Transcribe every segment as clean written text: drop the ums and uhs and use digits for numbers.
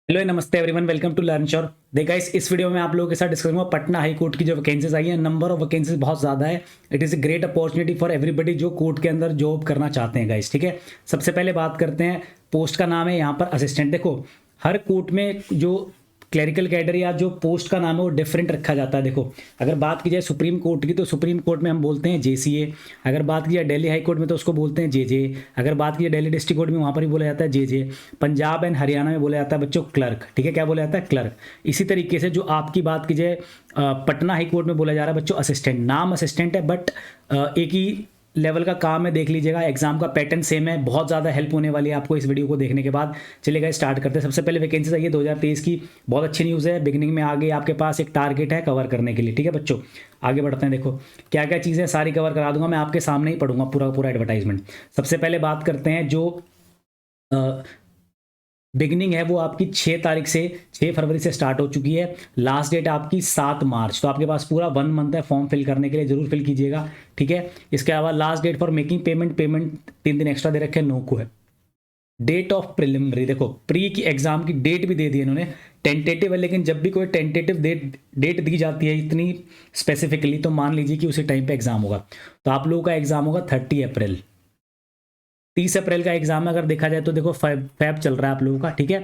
Hello नमस्ते everyone, welcome to learn sure. देखा इस वीडियो में आप लोगों के साथ डिस्कस करूंगा पटना हाई कोर्ट की जो वैकेंसीज आई है। नंबर ऑफ वैकेंसीज बहुत ज़्यादा है। It is a great opportunity for everybody जो कोर्ट के अंदर जॉब करना चाहते हैं गाइस। ठीक है, सबसे पहले बात करते हैं पोस्ट का नाम है यहाँ पर असिस्टेंट। देखो, हर कोर्ट में जो क्लरिकल कैडर या जो पोस्ट का नाम है वो डिफरेंट रखा जाता है। देखो, अगर बात की जाए सुप्रीम कोर्ट की तो सुप्रीम कोर्ट में हम बोलते हैं जेसीए। अगर बात की जाए दिल्ली हाई कोर्ट में तो उसको बोलते हैं जेजे। अगर बात की जाए दिल्ली डिस्ट्रिक्ट कोर्ट में वहाँ पर भी बोला जाता है जेजे। पंजाब एंड हरियाणा में बोला जाता है बच्चों क्लर्क। ठीक है, क्या बोला जाता है? क्लर्क। इसी तरीके से जो आपकी बात की जाए पटना हाई कोर्ट में बोला जा रहा है बच्चों असिस्टेंट। नाम असिस्टेंट है बट एक ही लेवल का काम है। देख लीजिएगा, एग्जाम का पैटर्न सेम है। बहुत ज़्यादा हेल्प होने वाली है आपको इस वीडियो को देखने के बाद। चलिएगा स्टार्ट करते हैं। सबसे पहले वैकेंसीज आई है 2023 की। बहुत अच्छी न्यूज़ है। बिगिनिंग में आगे आपके पास एक टारगेट है कवर करने के लिए। ठीक है बच्चों, आगे बढ़ते हैं। देखो क्या क्या चीज़ें सारी कवर करा दूंगा मैं, आपके सामने ही पढ़ूंगा पूरा पूरा एडवर्टाइजमेंट। सबसे पहले बात करते हैं जो बिगनिंग है वो आपकी 6 तारीख से 6 फरवरी से स्टार्ट हो चुकी है। लास्ट डेट आपकी 7 मार्च। तो आपके पास पूरा 1 मंथ है फॉर्म फिल करने के लिए, जरूर फिल कीजिएगा। ठीक है, इसके अलावा last date for making payment 3 दिन एक्स्ट्रा दे रखे हैं, 9 को है। डेट ऑफ प्रिलिमिनरी, देखो प्री की एग्जाम की डेट भी दे दी इन्होंने। टेंटेटिव है, लेकिन जब भी कोई टेंटेटिव डेट दी जाती है इतनी स्पेसिफिकली, तो मान लीजिए कि उसी टाइम पे एग्जाम होगा। तो आप लोगों का एग्जाम होगा 30 अप्रैल। 30 अप्रैल का एग्जाम है। अगर देखा जाए तो देखो फैब चल रहा है आप लोगों का। ठीक है,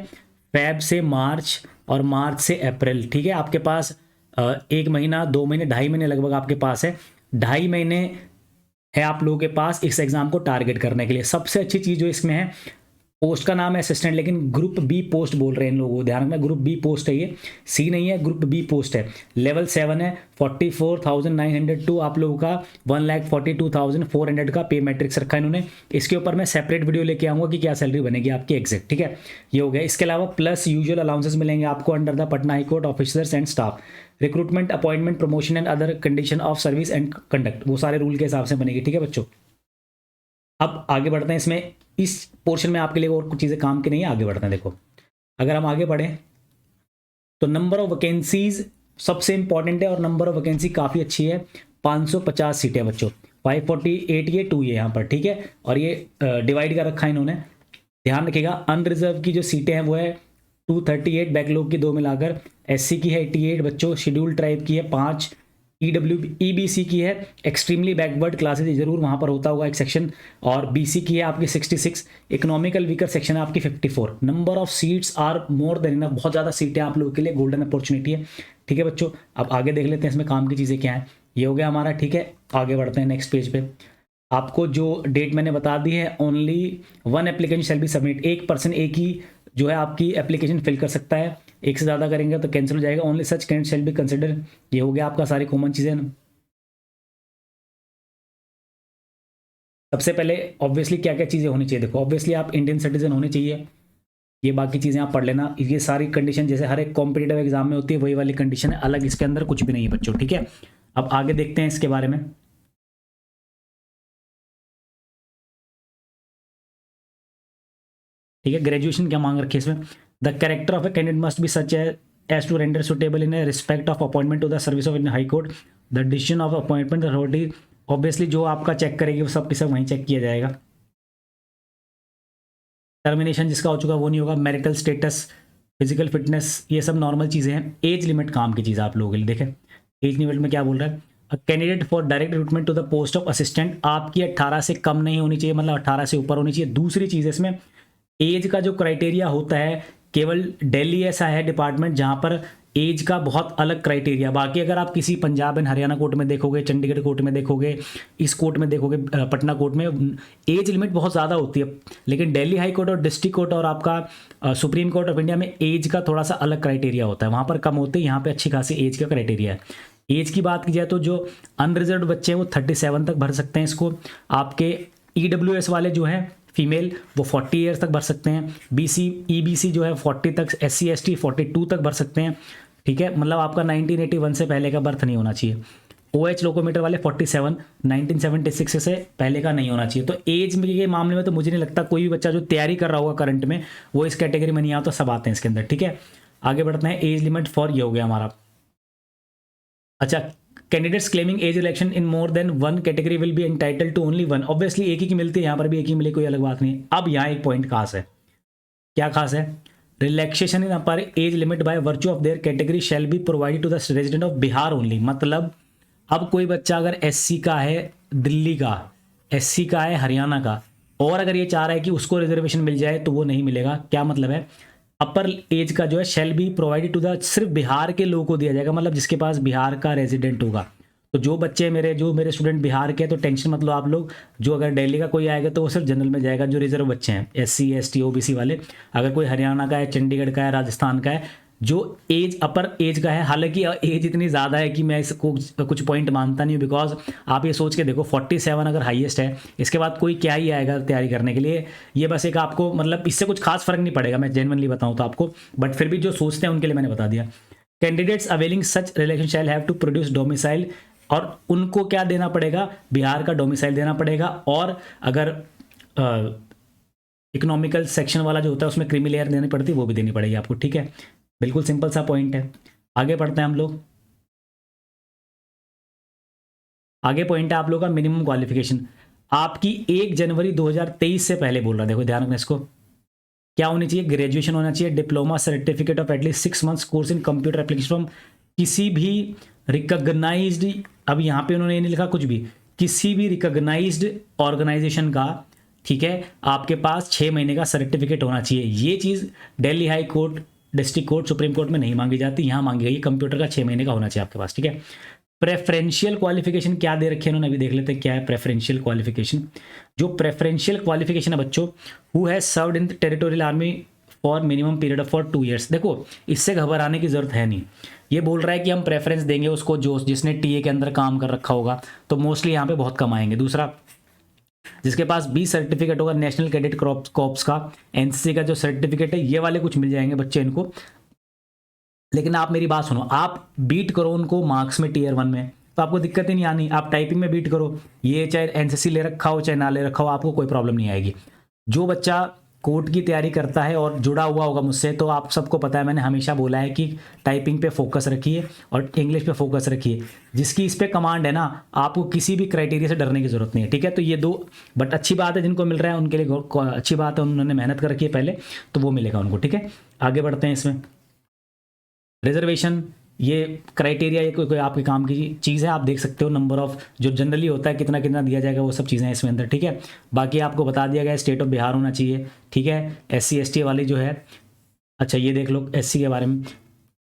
फैब से मार्च और मार्च से अप्रैल। ठीक है, आपके पास 1 महीना 2 महीने 2.5 महीने लगभग आपके पास है। 2.5 महीने है आप लोगों के पास इस एग्जाम को टारगेट करने के लिए। सबसे अच्छी चीज़ जो इसमें है, पोस्ट का नाम है असिस्टेंट, लेकिन ग्रुप बी पोस्ट बोल रहे हैं इन लोगों को। ध्यान रखना, ग्रुप बी पोस्ट है, ये सी नहीं है, ग्रुप बी पोस्ट है। लेवल 7 है। 44,902 आप लोगों का 1,42,400 का पे मैट्रिक्स रखा है इन्होंने। इसके ऊपर मैं सेपरेट वीडियो लेके आऊंगा कि क्या सैलरी बनेगी आपकी एग्जैक्ट। ठीक है, ये हो गया। इसके अलावा प्लस यूजुअल अलाउंसेस मिलेंगे आपको under the Patna high court officers and staff. Recruitment, appointment, promotion and other condition of service and conduct, वो सारे रूल के हिसाब से बनेगी। ठीक है बच्चों, अब आगे बढ़ते हैं। इसमें इस पोर्शन में आपके लिए और कुछ चीज़ें काम की नहीं है, आगे बढ़ते हैं। देखो, अगर हम आगे बढ़ें तो नंबर ऑफ वैकेंसीज सबसे इंपॉर्टेंट है, और नंबर ऑफ वैकेंसी काफ़ी अच्छी है। 550 सीटें बच्चों, 548 ये 2 ये यहाँ पर। ठीक है, और ये डिवाइड कर रखा है इन्होंने। ध्यान रखिएगा, अनरिजर्व की जो सीटें हैं वो है 238, बैकलॉग की 2 मिलाकर। एससी की है 88 बच्चों, शेड्यूल ट्राइब की है 5, ईबीसी की है एक्सट्रीमली बैकवर्ड क्लासेज, जरूर वहाँ पर होता होगा एक सेक्शन, और बीसी की है आपकी 66, इकोनॉमिकल वीकर सेक्शन है आपकी 54। Number of seats are more than enough, बहुत ज़्यादा सीटें आप लोगों के लिए, गोल्डन अपॉर्चुनिटी है। ठीक है बच्चों, अब आगे देख लेते हैं इसमें काम की चीज़ें क्या है। ये हो गया हमारा। ठीक है, आगे बढ़ते हैं नेक्स्ट पेज पे। आपको जो डेट मैंने बता दी है, only 1 application shall be submit. एक पर्सन एक ही जो है आपकी एप्लीकेशन फिल कर सकता है, एक से ज़्यादा करेंगे तो कैंसिल हो जाएगा। Only such candidate shall be consider. ये हो गया आपका सारी कॉमन चीज़ें। सबसे पहले ऑब्वियसली क्या क्या चीज़ें होनी चाहिए, देखो ऑब्वियसली आप इंडियन सिटीजन होने चाहिए। ये बाकी चीज़ें आप पढ़ लेना। ये सारी कंडीशन जैसे हर एक कॉम्पिटेटिव एग्जाम में होती है, वही वाली कंडीशन है, अलग इसके अंदर कुछ भी नहीं है बच्चों। ठीक है, अब आगे देखते हैं इसके बारे में। ठीक है, ग्रेजुएशन क्या मांग रखी है इसमें। The character of a candidate must be such as to render suitable in respect of appointment to the service of in high court. The decision of appointment authority, obviously जो आपका चेक करेगी वो सब के सब वहीं चेक किया जाएगा। टर्मिनेशन जिसका हो चुका वो नहीं होगा। मैरिटल स्टेटस, फिजिकल फिटनेस, ये सब नॉर्मल चीज़ें हैं। एज लिमिट काम की चीज़ आप लोगों के लिए देखें। एज लिमिट में क्या बोल रहा है, candidate for direct recruitment to the post of assistant आपकी 18 से कम नहीं होनी चाहिए, मतलब 18 से ऊपर होनी चाहिए। दूसरी चीज़ इसमें एज का जो क्राइटेरिया होता है, केवल दिल्ली ऐसा है डिपार्टमेंट जहां पर एज का बहुत अलग क्राइटेरिया। बाकी अगर आप किसी पंजाब एंड हरियाणा कोर्ट में देखोगे, चंडीगढ़ कोर्ट में देखोगे, इस कोर्ट में देखोगे, पटना कोर्ट में एज लिमिट बहुत ज़्यादा होती है। लेकिन दिल्ली हाई कोर्ट और डिस्ट्रिक्ट कोर्ट और आपका सुप्रीम कोर्ट ऑफ इंडिया में एज का थोड़ा सा अलग क्राइटेरिया होता है, वहाँ पर कम होते हैं, यहाँ पर अच्छी खासी एज का क्राइटेरिया है। एज की बात की जाए तो जो अनरिजर्व बच्चे हैं वो 37 तक भर सकते हैं इसको। आपके EWS वाले जो हैं फीमेल वो 40 ईयर्स तक भर सकते हैं। BC EBC जो है 40 तक, SC ST 42 तक भर सकते हैं। ठीक है, मतलब आपका 1981 से पहले का बर्थ नहीं होना चाहिए। OH लोकोमीटर वाले 47, 1976 से पहले का नहीं होना चाहिए। तो एज में के मामले में तो मुझे नहीं लगता कोई भी बच्चा जो तैयारी कर रहा होगा करंट में वो इस कैटेगरी में नहीं आता, सब आते हैं इसके अंदर। ठीक है, आगे बढ़ते हैं। एज लिमिट फॉर ये हो गया हमारा। अच्छा, candidates claiming as election in more than 1 category will be entitle to only 1। Obviously एक ही की मिलती है, यहाँ पर भी एक ही मिले, कोई अलग बात नहीं। अब यहाँ एक पॉइंट खास है। क्या खास है, relaxation in upper age limit by virtue of their category shall be provided to the resident of Bihar only. मतलब अब कोई बच्चा अगर एससी का है दिल्ली का, एससी का है हरियाणा का, और अगर ये चाह रहा है कि उसको रिजर्वेशन मिल जाए तो वो नहीं मिलेगा। क्या मतलब है, अपर एज का जो है shall be provided to the, सिर्फ बिहार के लोगों को दिया जाएगा, मतलब जिसके पास बिहार का रेजिडेंट होगा। तो जो बच्चे मेरे स्टूडेंट बिहार के हैं तो टेंशन मत लो आप लोग। जो अगर दिल्ली का कोई आएगा तो वो सिर्फ जनरल में जाएगा, जो रिजर्व बच्चे हैं एससी एसटी ओबीसी वाले। अगर कोई हरियाणा का है, चंडीगढ़ का है, राजस्थान का है, जो एज अपर एज का है, हालांकि एज इतनी ज़्यादा है कि मैं इसको कुछ पॉइंट मानता नहीं हूँ, बिकॉज आप ये सोच के देखो 47 अगर हाईएस्ट है, इसके बाद कोई क्या ही आएगा तैयारी करने के लिए। ये बस एक आपको मतलब इससे कुछ खास फर्क नहीं पड़ेगा, मैं जेन्युइनली बताऊँ तो आपको, बट फिर भी जो सोचते हैं उनके लिए मैंने बता दिया। Candidates availing such relation shall have to produce domicile, और उनको क्या देना पड़ेगा, बिहार का डोमिसाइल देना पड़ेगा। और अगर इकोनॉमिकल सेक्शन वाला जो होता है उसमें क्रीमी लेयर देनी पड़ती है, वो भी देनी पड़ेगी आपको, ठीक है। बिल्कुल सिंपल सा पॉइंट है। आगे बढ़ते हैं हम लोग। आगे पॉइंट है आप लोग का मिनिमम क्वालिफिकेशन। आपकी 1 जनवरी 2023 से पहले बोल रहा है, देखो ध्यान रखना इसको, क्या होनी चाहिए, ग्रेजुएशन होना चाहिए, diploma certificate of at least 6 months course in computer application from किसी भी रिकॉग्नाइज्ड, अब यहाँ पे उन्होंने नहीं लिखा कुछ भी, किसी भी रिकॉग्नाइज्ड ऑर्गेनाइजेशन का, ठीक है, आपके पास 6 महीने का सर्टिफिकेट होना चाहिए। ये चीज़ Delhi high court, district court, supreme court में नहीं मांगी जाती, यहाँ मांगी गई। कंप्यूटर का 6 महीने का होना चाहिए आपके पास, ठीक है। प्रेफरेंशियल क्वालिफिकेशन क्या दे रखे हैं उन्होंने, अभी देख लेते हैं क्या है प्रेफरेंशियल क्वालिफिकेशन। जो प्रेफरेंशियल क्वालिफिकेशन है बच्चों, who has served in territorial army for minimum period of for 2 years. देखो इससे घबराने की जरूरत है नहीं, ये बोल रहा है कि हम प्रेफरेंस देंगे उसको जो जिसने टीए के अंदर काम कर रखा होगा, तो मोस्टली यहाँ पे बहुत कम आएंगे। दूसरा, जिसके पास 20 सर्टिफिकेट होगा नेशनल कैडेट कॉर्प्स का, एनसीसी का जो सर्टिफिकेट है, ये वाले कुछ मिल जाएंगे बच्चे इनको। लेकिन आप मेरी बात सुनो, आप बीट करो उनको मार्क्स में टीयर 1 में, तो आपको दिक्कत ही नहीं आनी। आप टाइपिंग में बीट करो, ये चाहे एनसीसी ले रखा हो चाहे ना ले रखा हो, आपको कोई प्रॉब्लम नहीं आएगी। जो बच्चा कोर्ट की तैयारी करता है और जुड़ा हुआ होगा मुझसे, तो आप सबको पता है मैंने हमेशा बोला है कि टाइपिंग पे फोकस रखिए और इंग्लिश पे फोकस रखिए। जिसकी इस पे कमांड है ना, आपको किसी भी क्राइटेरिया से डरने की जरूरत नहीं है, ठीक है। तो ये दो, बट अच्छी बात है जिनको मिल रहा है उनके लिए अच्छी बात है, उन्होंने मेहनत कर रखी है पहले, तो वो मिलेगा उनको, ठीक है। आगे बढ़ते हैं इसमें। रिजर्वेशन, ये क्राइटेरिया, ये कोई आपके काम की चीज़ है, आप देख सकते हो नंबर ऑफ जो जनरली होता है कितना कितना दिया जाएगा, वो सब चीज़ें हैं इसमें अंदर, ठीक है। बाकी आपको बता दिया गया स्टेट ऑफ बिहार होना चाहिए, ठीक है। एससी एसटी वाली जो है, अच्छा ये देख लो एससी के बारे में,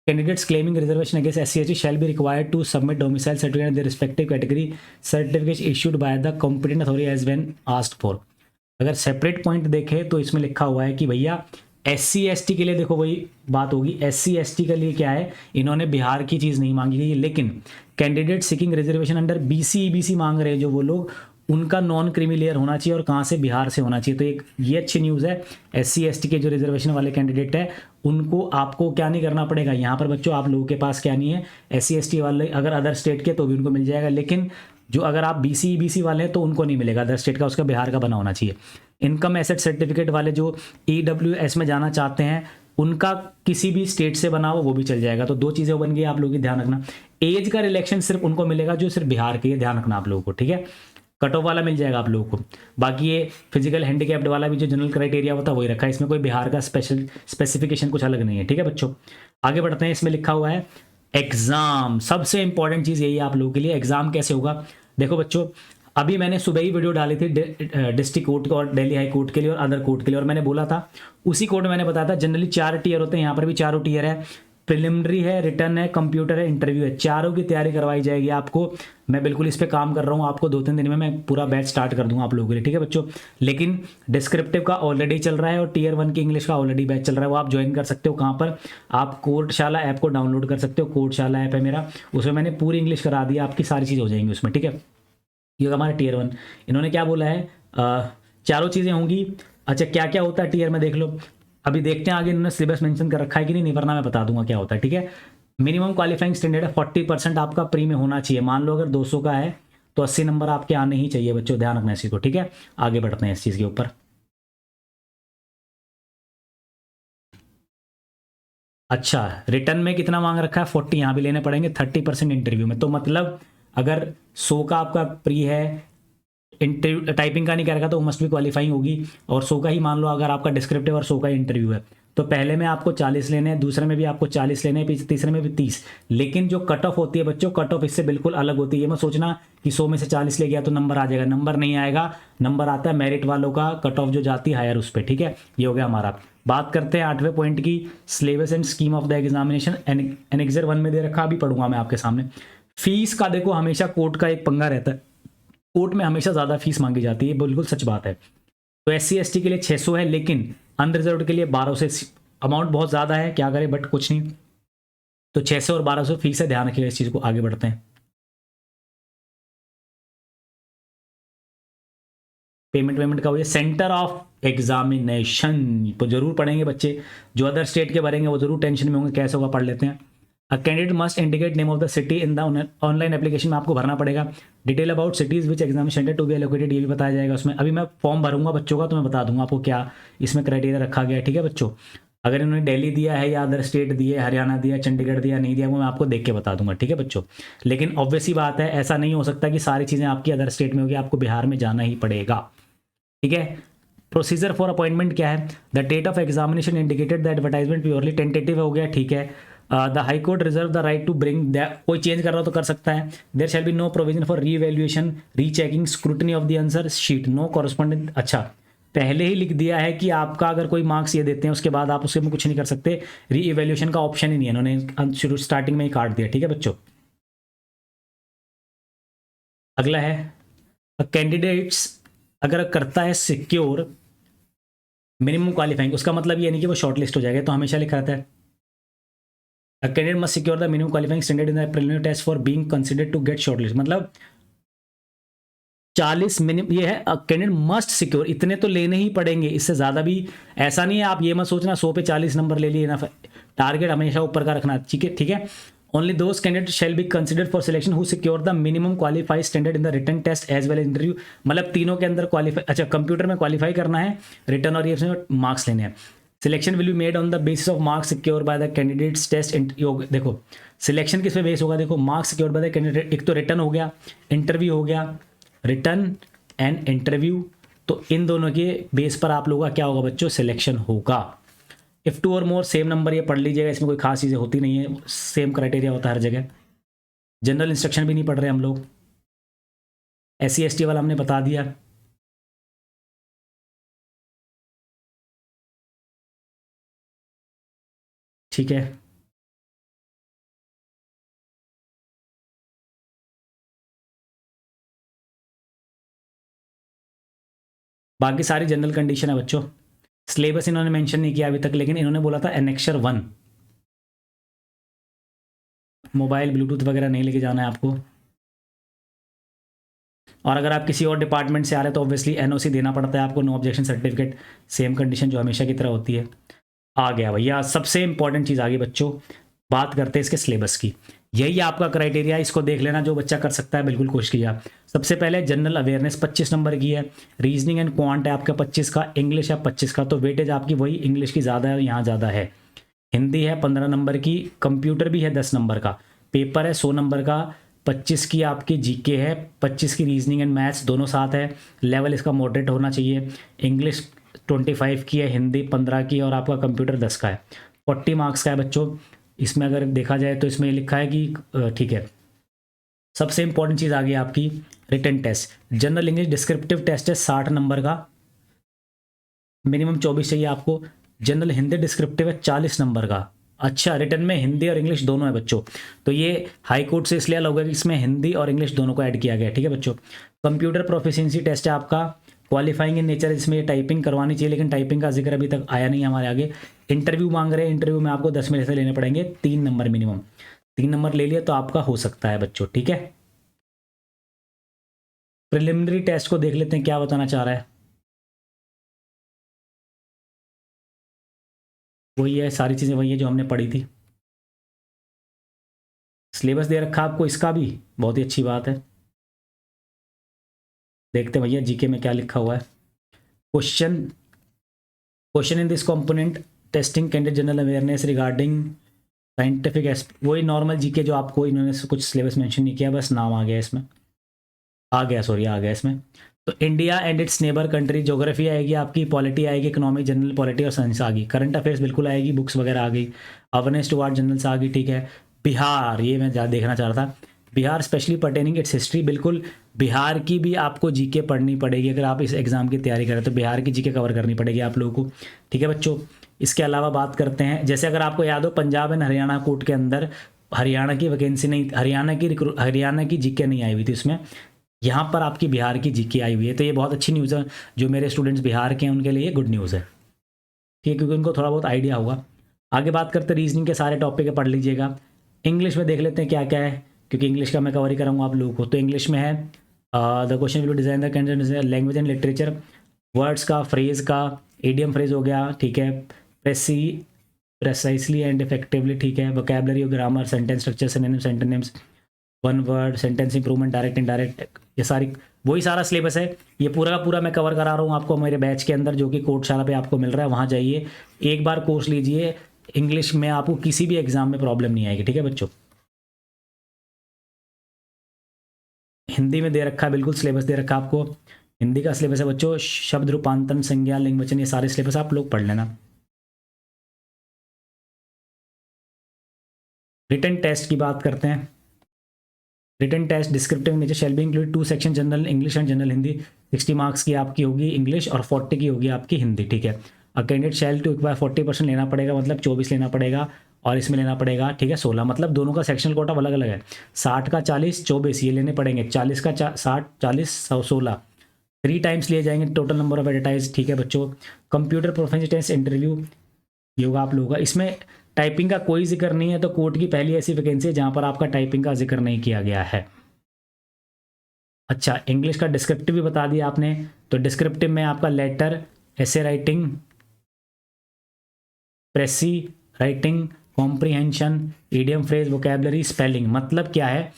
candidates claiming reservation against SC ST shall be required to submit domicile certificate in the respective category certificate issued by the competent authority as when asked for. अगर सेपरेट पॉइंट देखें तो इसमें लिखा हुआ है कि भैया एससी एसटी के लिए, देखो वही बात होगी, एससी एसटी के लिए क्या है, इन्होंने बिहार की चीज़ नहीं मांगी गई, लेकिन candidate seeking reservation under BC EBC मांग रहे हैं जो वो लोग, उनका नॉन क्रीमी लेयर होना चाहिए और कहाँ से, बिहार से होना चाहिए। तो एक ये अच्छी न्यूज़ है, एससी एसटी के जो रिजर्वेशन वाले कैंडिडेट है उनको आपको क्या नहीं करना पड़ेगा। यहाँ पर बच्चों आप लोगों के पास क्या नहीं है, एससी एसटी वाले अगर अदर स्टेट के तो भी उनको मिल जाएगा, लेकिन जो अगर आप बीसी ईबीसी वाले हैं तो उनको नहीं मिलेगा, अदर स्टेट का, उसका बिहार का बना होना चाहिए। इनकम एसेट सर्टिफिकेट वाले जो ईडब्ल्यूएस में जाना चाहते हैं, उनका किसी भी स्टेट से बना हो वो भी चल जाएगा। तो 2 चीज़ें बन गई आप लोगों की, ध्यान रखना। एज का रिलेक्शन सिर्फ उनको मिलेगा जो सिर्फ बिहार के, ध्यान रखना आप लोगों को, ठीक है। कट ऑफ वाला मिल जाएगा आप लोगों को। बाकी ये फिजिकल हैंडीकैप्ड वाला भी जो जनरल क्राइटेरिया होता है वही रखा है, इसमें कोई बिहार का स्पेशल स्पेसिफिकेशन कुछ अलग नहीं है, ठीक है बच्चों। आगे बढ़ते हैं, इसमें लिखा हुआ है एग्जाम, सबसे इंपॉर्टेंट चीज़ यही है आप लोगों के लिए, एग्जाम कैसे होगा। देखो बच्चों, अभी मैंने सुबह ही वीडियो डाली थी डिस्ट्रिक्ट कोर्ट और दिल्ली हाई कोर्ट के लिए और अदर कोर्ट के लिए, और मैंने बोला था उसी कोर्ट में मैंने बताया था जनरली 4 टीयर होते हैं, यहाँ पर भी 4 टीयर है, प्रिलिमिनरी है, रिटर्न है, कंप्यूटर है, इंटरव्यू है, चारों की तैयारी करवाई जाएगी आपको। मैं बिल्कुल इस पे काम कर रहा हूँ, आपको 2-3 दिन में मैं पूरा बैच स्टार्ट कर दूंगा आप लोगों के लिए, ठीक है बच्चों। लेकिन डिस्क्रिप्टिव का ऑलरेडी चल रहा है और टीयर 1 की इंग्लिश का ऑलरेडी बैच चल रहा है, वो आप ज्वाइन कर सकते हो। कहाँ पर, आप कोर्टशाला ऐप को डाउनलोड कर सकते हो, कोर्टशाला ऐप है मेरा, उसमें मैंने पूरी इंग्लिश करा दी, आपकी सारी चीज़ हो जाएंगी उसमें, ठीक है। ये हमारा टीयर 1, इन्होंने क्या बोला है, चारों चीज़ें होंगी। अच्छा क्या क्या होता है टीयर में देख लो, अभी देखते हैं आगे इन्होंने सिलेबस मेंशन कर रखा है कि नहीं, वरना मैं बता दूंगा क्या होता है, ठीक है। मिनिमम क्वालिफाइंग स्टैंडर्ड है 40% आपका प्री में होना चाहिए। मान लो अगर 200 का है तो 80 नंबर आपके आने ही चाहिए बच्चों, ध्यान रखना इसी को, ठीक है। आगे बढ़ते हैं इस चीज़ के ऊपर। अच्छा, रिटर्न में कितना मांग रखा है, 40 यहाँ भी लेने पड़ेंगे, 30% इंटरव्यू में। तो मतलब अगर 100 का आपका प्री है, इंटरव्यू टाइपिंग का नहीं कर रखा तो मस्ट भी क्वालिफाइंग होगी, और 100 का ही मान लो अगर आपका डिस्क्रिप्टिव और 100 का इंटरव्यू है, तो पहले में आपको 40 लेने हैं, दूसरे में भी आपको 40 लेने हैं, तीसरे में भी 30। लेकिन जो कट ऑफ होती है बच्चों, कट ऑफ इससे बिल्कुल अलग होती है। ये मत सोचना कि 100 में से 40 ले गया तो नंबर आ जाएगा, नंबर नहीं आएगा। नंबर आता है मेरिट वालों का, कट ऑफ जो जाती है हायर उस पर, ठीक है। ये हो गया हमारा। बात करते हैं 8वें पॉइंट की, syllabus and scheme of the examination. Annexure 1 में दे रखा, अभी पढ़ूंगा मैं आपके सामने। फीस का देखो हमेशा कोर्ट का एक पंगा रहता है, कोर्ट में हमेशा ज़्यादा फीस मांगी जाती है, बिल्कुल सच बात है। तो SC ST के लिए 600 है, लेकिन अनरिजर्व्ड के लिए 1200 से अमाउंट बहुत ज़्यादा है, क्या करें, बट कुछ नहीं। तो 600 और 1200 फीस है, ध्यान रखिएगा इस चीज़ को। आगे बढ़ते हैं। पेमेंट का हुआ सेंटर ऑफ एग्जामिनेशन, तो जरूर पढ़ेंगे बच्चे। जो अदर स्टेट के भरेंगे वो जरूर टेंशन में होंगे, कैसे होगा, पढ़ लेते हैं। A candidate must indicate name of the city in the online application में आपको भरना पड़ेगा। Detail about cities which exam centre to be allocated, ये भी बताया जाएगा उसमें। अभी मैं फॉर्म भरूंगा बच्चों का, तो मैं बता दूंगा आपको क्या इसमें क्राइटेरिया रखा गया है, ठीक है बच्चों। अगर इन्होंने दिल्ली दिया है या अदर स्टेट दिए, हरियाणा दिया, चंडीगढ़ दिया, नहीं दिया, वो मैं आपको देख के बता दूंगा, ठीक है बच्चों। लेकिन ऑब्वियस ही बात है, ऐसा नहीं हो सकता कि सारी चीज़ें आपकी अदर स्टेट में होगी, आपको बिहार में जाना ही पड़ेगा, ठीक है। प्रोसीजर फॉर अपॉइंटमेंट क्या है, the date of examination indicated the advertisement purely tentative हो गया, ठीक है। The high court reserve the right to bring, कोई चेंज कर रहा हो तो कर सकता है। There shall be no provision for re evaluation, rechecking, scrutiny of the answer sheet, no correspondent. अच्छा, पहले ही लिख दिया है कि आपका अगर कोई मार्क्स ये देते हैं उसके बाद आप उसके में कुछ नहीं कर सकते, री इवैल्यूएशन का ऑप्शन ही नहीं है, इन्होंने शुरू स्टार्टिंग में ही काट दिया, ठीक है बच्चों। अगला है कैंडिडेट्स अगर करता है सिक्योर मिनिमम क्वालिफाइंग, उसका मतलब ये नहीं कि वो शॉर्ट लिस्ट हो जाएगा, तो हमेशा लिखा रहता है candidate must secure the minimum qualifying standard in the preliminary test for being considered to get short list. मतलब 40 मिनिमम ये है, कैंडिडेट मस्ट सिक्योर, इतने तो लेने ही पड़ेंगे, इससे ज़्यादा भी ऐसा नहीं है। आप ये मत सोचना 100 पे 40 नंबर ले लिए ना, टारगेट हमेशा ऊपर का रखना, ठीक है, ठीक है। Only those candidate shall be considered for selection who secure the minimum qualified standard in the written test as well interview. मतलब तीनों के अंदर क्वालिफाई, अच्छा कंप्यूटर में क्वालिफाई करना है, रिटर्न और ये मार्क्स लेने हैं। Selection will be made on the basis of marks secure by the candidates test. देखो सिलेक्शन किस पे बेस होगा, देखो marks secure by the candidate, एक तो रिटर्न हो गया, इंटरव्यू हो गया, रिटर्न एंड इंटरव्यू, तो इन दोनों के बेस पर आप लोगों का क्या होगा बच्चों, सिलेक्शन होगा। इफ 2 और मोर सेम नंबर, ये पढ़ लीजिएगा, इसमें कोई खास चीज़ें होती नहीं है, सेम क्राइटेरिया होता है हर जगह। जनरल इंस्ट्रक्शन भी नहीं पढ़ रहे हम लोग, SC ST वाला हमने बता दिया। ठीक है, बाकी सारी जनरल कंडीशन है बच्चों। सिलेबस इन्होंने मेंशन नहीं किया अभी तक, लेकिन इन्होंने बोला था एनेक्सर 1, मोबाइल ब्लूटूथ वगैरह नहीं लेके जाना है आपको। और अगर आप किसी और डिपार्टमेंट से आ रहे हैं तो ऑब्वियसली NOC देना पड़ता है आपको, no objection certificate, same condition जो हमेशा की तरह होती है। आ गया भैया, सबसे इंपॉर्टेंट चीज़ आ गई बच्चों, बात करते हैं इसके सिलेबस की। यही आपका क्राइटेरिया, इसको देख लेना, जो बच्चा कर सकता है बिल्कुल कोशिश कीजिए। सबसे पहले जनरल अवेयरनेस 25 नंबर की है, रीजनिंग एंड क्वांट है आपका 25 का, इंग्लिश है 25 का, तो वेटेज आपकी वही इंग्लिश की ज़्यादा है, यहाँ ज़्यादा है। हिंदी है 15 नंबर की, कंप्यूटर भी है 10 नंबर का, पेपर है 100 नंबर का, 25 की आपकी GK है, 25 की रीजनिंग एंड मैथ्स, दोनों साथ है, लेवल इसका मॉडरेट होना चाहिए। इंग्लिश 25 की है, हिंदी 15 की, और आपका कंप्यूटर 10 का है। 40 मार्क्स का है बच्चों। इसमें अगर देखा जाए तो इसमें लिखा है कि ठीक है, सबसे इंपॉर्टेंट चीज़ आ गई आपकी written test. General English descriptive test है 60 नंबर का, मिनिमम 24 चाहिए आपको। जनरल हिंदी डिस्क्रिप्टिव है 40 नंबर का। अच्छा, रिटन में हिंदी और इंग्लिश दोनों है बच्चों, तो ये हाई कोर्ट से इसलिए अलग होगा कि इसमें हिंदी और इंग्लिश दोनों को ऐड किया गया है, ठीक है बच्चों। कंप्यूटर प्रोफिशिएंसी टेस्ट है आपका, क्वालिफाइंग इन नेचर, इसमें ये टाइपिंग करवानी चाहिए, लेकिन टाइपिंग का जिक्र अभी तक आया नहीं हमारे आगे। इंटरव्यू मांग रहे हैं, इंटरव्यू में आपको 10 में से लेने पड़ेंगे 3 नंबर मिनिमम, 3 नंबर ले लिया तो आपका हो सकता है बच्चों, ठीक है। प्रिलिमिनरी टेस्ट को देख लेते हैं क्या बताना चाह रहा है। वही है, सारी चीज़ें वही है जो हमने पढ़ी थी। सिलेबस दे रखा आपको इसका भी, बहुत ही अच्छी बात है। देखते हैं भैया GK में क्या लिखा हुआ है। Question in this component testing candidate general awareness regarding scientific, वही नॉर्मल GK जो आपको इन्होंने कुछ सिलेबस मेंशन नहीं किया, बस नाम आ गया इसमें, आ गया, सॉरी आ गया इसमें। तो India and it's neighbour country, geography आएगी आपकी, पॉलिटी आएगी, इकोनॉमी, जनरल पॉलिटी और साइंस आ गई, करंट अफेयर्स बिल्कुल आएगी, बुक्स वगैरह आ गई, अवेयरनेस टुवार्ड जनरल्स आ गई, ठीक है। बिहार, ये मैं देखना चाह रहा था, Bihar specially pertaining it's history, बिल्कुल बिहार की भी आपको जीके पढ़नी पड़ेगी अगर आप इस एग्ज़ाम की तैयारी करें तो बिहार की जीके कवर करनी पड़ेगी आप लोगों को, ठीक है बच्चों। इसके अलावा बात करते हैं, जैसे अगर आपको याद हो पंजाब एंड हरियाणा कोर्ट के अंदर हरियाणा की वैकेंसी नहीं, हरियाणा की जीके नहीं आई हुई थी उसमें, यहाँ पर आपकी बिहार की जीके आई हुई है, तो ये बहुत अच्छी न्यूज़ है, जो मेरे स्टूडेंट्स बिहार के हैं उनके लिए गुड न्यूज़ है, ठीक है, क्योंकि उनको थोड़ा बहुत आइडिया होगा। आगे बात करते हैं रीजनिंग के, सारे टॉपिक पढ़ लीजिएगा। इंग्लिश में देख लेते हैं क्या क्या है, क्योंकि इंग्लिश का मैं कवर ही करूँगा आप लोगों को। तो इंग्लिश में है the question will design the candidate language and literature, words का, फ्रेज का, एडियम फ्रेज हो गया, ठीक है, प्रेसाइसली एंड इफेक्टिवली, ठीक है, वोकैबलरी और grammar, sentence structure, synonyms, antonyms, one word, sentence improvement, direct indirect, ये सारी वही सारा सिलेबस है। ये पूरा का पूरा मैं कवर करा रहा हूँ आपको मेरे बैच के अंदर, जो कि कोर्टशाला पे आपको मिल रहा है, वहाँ जाइए एक बार कोर्स लीजिए, इंग्लिश में आपको किसी भी एग्जाम में प्रॉब्लम नहीं आएगी, ठीक है बच्चों। हिंदी में दे रखा है, बिल्कुल सिलेबस दे रखा है आपको, हिंदी का सिलेबस है बच्चों, शब्द रूपांतरण, संज्ञा, लिंग वचन, ये सारे सिलेबस आप लोग पढ़ लेना। रिटन टेस्ट की बात करते हैं। Written test descriptive nature shall be include 2 section, general English and general Hindi, 60 marks की आपकी होगी इंग्लिश और 40 की होगी आपकी हिंदी, ठीक है। A candidate shall to acquire 40% लेना पड़ेगा, मतलब 24 लेना पड़ेगा, और इसमें लेना पड़ेगा, ठीक है, 16, मतलब दोनों का सेक्शनल कोटा अलग अलग है, 60 का 40, 24 ये लेने पड़ेंगे, 40 का 60, 40, 16, 3 टाइम्स लिए जाएंगे टोटल नंबर ऑफ एडिटाइज, ठीक है बच्चों। कंप्यूटर प्रोफेशनल टेस्ट इंटरव्यू ये होगा आप लोगों का, इसमें टाइपिंग का कोई जिक्र नहीं है, तो कोर्ट की पहली ऐसी वैकेंसी है जहां पर आपका टाइपिंग का जिक्र नहीं किया गया है। अच्छा, इंग्लिश का डिस्क्रिप्टिव भी बता दिया आपने, तो डिस्क्रिप्टिव में आपका लेटर, ऐसे writing, प्रेसी writing, comprehension, idiom phrase, vocabulary, spelling, मतलब क्या है,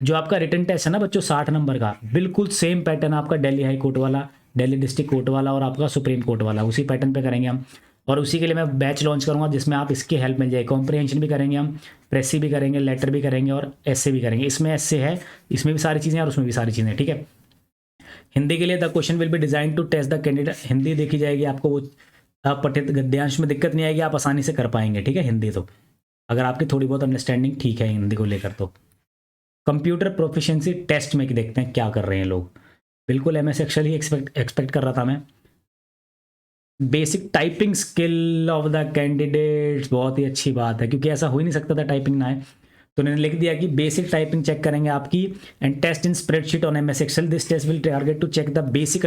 जो आपका रिटन टेस्ट है ना बच्चों 60 नंबर का, बिल्कुल सेम पैटर्न आपका दिल्ली हाई कोर्ट वाला, दिल्ली डिस्ट्रिक्ट कोर्ट वाला और आपका सुप्रीम कोर्ट वाला, उसी पैटर्न पे करेंगे हम, और उसी के लिए मैं बैच लॉन्च करूंगा जिसमें आप इसकी हेल्प मिल जाए, कॉम्प्रीहेंशन भी करेंगे हम, प्रेसी भी करेंगे, लेटर भी करेंगे और ऐसे भी करेंगे, इसमें ऐसे है, इसमें भी सारी चीज़ें और उसमें भी सारी चीज़ें, ठीक है। हिंदी के लिए the question will be design to test the candidate, Hindi देखी जाएगी, आपको वो पठित गद्यांश में दिक्कत नहीं आएगी, आप आसानी से कर पाएंगे, ठीक है हिंदी, तो अगर आपकी थोड़ी बहुत अंडरस्टैंडिंग ठीक है हिंदी को लेकर। तो कंप्यूटर प्रोफिशिएंसी टेस्ट में देखते हैं क्या कर रहे हैं लोग, बिल्कुल एमएस एक्सेल ही एक्सपेक्ट कर रहा था मैं। Basic typing skill of the candidates, बहुत ही अच्छी बात है, क्योंकि ऐसा हो ही नहीं सकता था टाइपिंग ना है, तो उन्होंने लिख दिया कि बेसिक टाइपिंग चेक करेंगे आपकी, and test in spreadsheet on MS Excel, this test will target to check the basic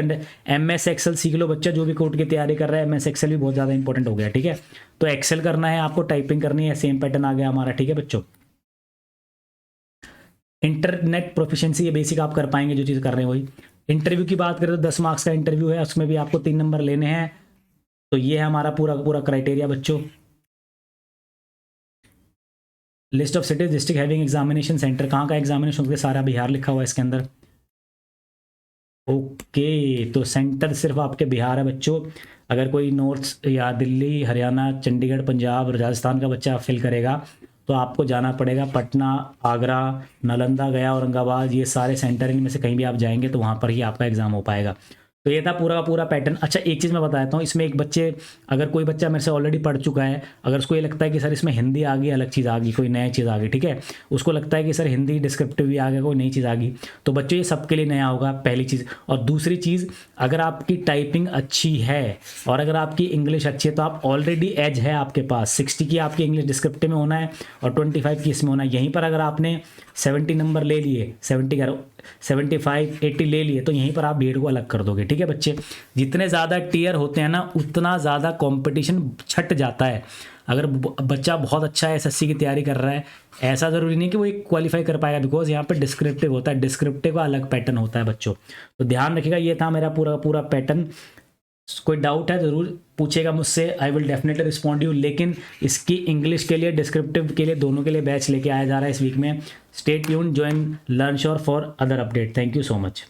MS Excel सीख लो बच्चा, जो भी कोर्ट की तैयारी कर रहा है, एमएस एक्सेल भी बहुत ज़्यादा इंपॉर्टेंट हो गया, ठीक है। तो एक्सेल करना है आपको, टाइपिंग करनी है, सेम पैटर्न आ गया हमारा, ठीक है बच्चों। इंटरनेट प्रोफिशिएंसी, ये बेसिक आप कर पाएंगे जो चीज़ कर रहे हैं वही। इंटरव्यू की बात करें तो 10 मार्क्स का इंटरव्यू है, उसमें भी आपको 3 नंबर लेने हैं, तो ये है हमारा पूरा का पूरा क्राइटेरिया बच्चों। List of cities district having examination centre, कहाँ का एग्जामिनेशन होगा, सारा बिहार लिखा हुआ है इसके अंदर। ओके, तो सेंटर सिर्फ आपके बिहार है बच्चों, अगर कोई नॉर्थ या दिल्ली, हरियाणा, चंडीगढ़, पंजाब, राजस्थान का बच्चा फिल करेगा तो आपको जाना पड़ेगा पटना, आगरा, नालंदा, गया, औरंगाबाद, ये सारे सेंटर इनमें से कहीं भी आप जाएंगे तो वहाँ पर ही आपका एग्जाम हो पाएगा। तो ये था पूरा का पूरा पैटर्न। अच्छा, एक चीज़ मैं बताता हूँ, इसमें एक बच्चे, अगर कोई बच्चा मेरे से ऑलरेडी पढ़ चुका है, अगर उसको ये लगता है कि सर इसमें हिंदी आ गई, अलग चीज़ आ गई, कोई नया चीज़ आ गई, ठीक है, उसको लगता है कि सर हिंदी डिस्क्रिप्टिव भी आ गया, कोई नई चीज़ आ गई, तो बच्चों ये सबके लिए नया होगा, पहली चीज़। और दूसरी चीज़, अगर आपकी टाइपिंग अच्छी है और अगर आपकी इंग्लिश अच्छी है तो आप ऑलरेडी एज है आपके पास, 60 की आपकी इंग्लिश डिस्क्रिप्टिव में होना है और 25 की इसमें होना है। यहीं पर अगर आपने 70 नंबर ले लिए, 75 80 ले लिए, तो यहीं पर आप भीड़ को अलग कर दोगे, ठीक है बच्चे। जितने ज़्यादा टीयर होते हैं ना, उतना ज़्यादा कंपटीशन छट जाता है। अगर बच्चा बहुत अच्छा है, एसएससी की तैयारी कर रहा है, ऐसा ज़रूरी नहीं कि वो एक क्वालिफाई कर पाएगा, बिकॉज यहाँ पे डिस्क्रिप्टिव होता है, डिस्क्रिप्टिव का अलग पैटर्न होता है बच्चों, तो ध्यान रखिएगा। ये था मेरा पूरा पूरा पैटर्न। कोई डाउट है ज़रूर पूछेगा मुझसे, I will definitely respond you. लेकिन इसकी इंग्लिश के लिए, डिस्क्रिप्टिव के लिए, दोनों के लिए बैच लेके आया जा रहा है इस वीक में। Stay tuned, join learn sure for other update. Thank you so much.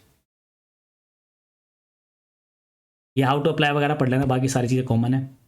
ये हाउ टू अप्लाई वगैरह पढ़ लेना, बाकी सारी चीज़ें कॉमन है।